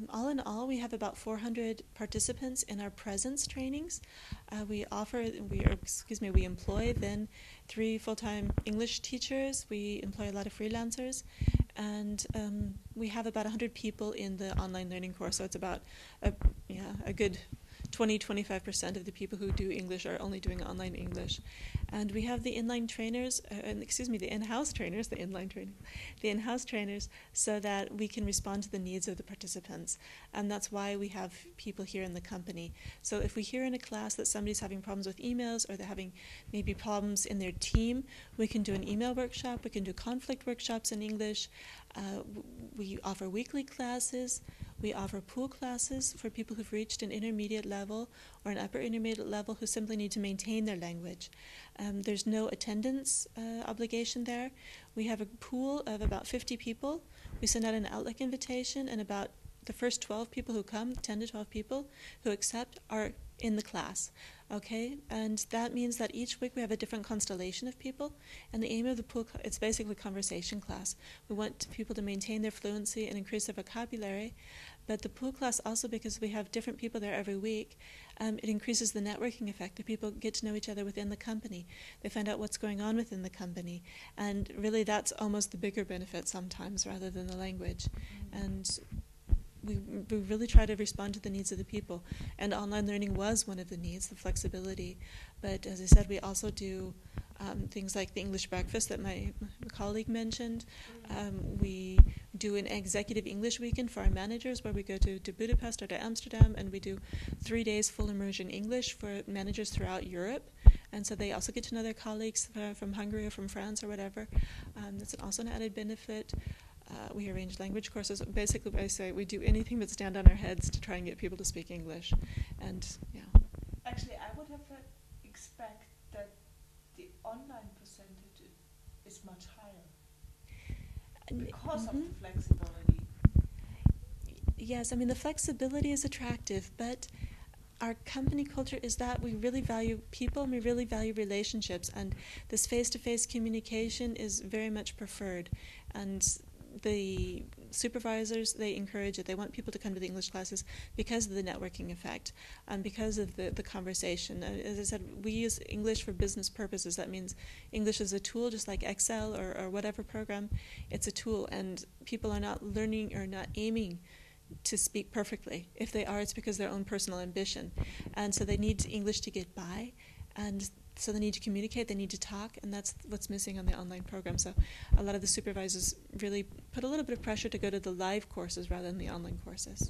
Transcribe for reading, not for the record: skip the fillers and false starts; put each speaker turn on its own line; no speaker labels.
All in all, we have about 400 participants in our presence trainings. We employ then 3 full-time English teachers. We employ a lot of freelancers, and we have about 100 people in the online learning course. So it's about a good 20-25% of the people who do English are only doing online English. And we have the inline trainers, the in-house trainers, the in-house trainers, so that we can respond to the needs of the participants. And that's why we have people here in the company. So if we hear in a class that somebody's having problems with emails, or they're having maybe problems in their team, we can do an email workshop, we can do conflict workshops in English. We offer weekly classes. We offer pool classes for people who've reached an intermediate level or an upper intermediate level who simply need to maintain their language. There's no attendance obligation there. We have a pool of about 50 people. We send out an Outlook invitation, and about the first 12 people who come, 10 to 12 people who accept, are in the class. Okay, and that means that each week we have a different constellation of people, and the aim of the pool, it's basically a conversation class. We want people to maintain their fluency and increase their vocabulary, but the pool class also, because we have different people there every week, it increases the networking effect. The people get to know each other within the company. They find out what's going on within the company, and really that's almost the bigger benefit sometimes rather than the language. And we really try to respond to the needs of the people. And online learning was one of the needs, the flexibility. But as I said, we also do things like the English breakfast that my colleague mentioned. We do an executive English weekend for our managers where we go to Budapest or to Amsterdam, and we do 3 days full immersion English for managers throughout Europe. And so they also get to know their colleagues from Hungary or from France or whatever. That's also an added benefit. We arrange language courses. Basically, I say we do anything but stand on our heads to try and get people to speak English. And
Actually, I would have expect that the online percentage is much higher because of the flexibility.
Yes, I mean the flexibility is attractive, but our company culture is that we really value people and we really value relationships, and this face-to-face communication is very much preferred. And the supervisors, they encourage it. They want people to come to the English classes because of the networking effect, because of the conversation. As I said, we use English for business purposes. That means English is a tool, just like Excel or whatever program. It's a tool, and people are not learning or not aiming to speak perfectly. If they are, it's because of their own personal ambition. And so they need English to get by, and so they need to communicate, they need to talk, and that's what's missing on the online program. So a lot of the supervisors really put a little bit of pressure to go to the live courses rather than the online courses.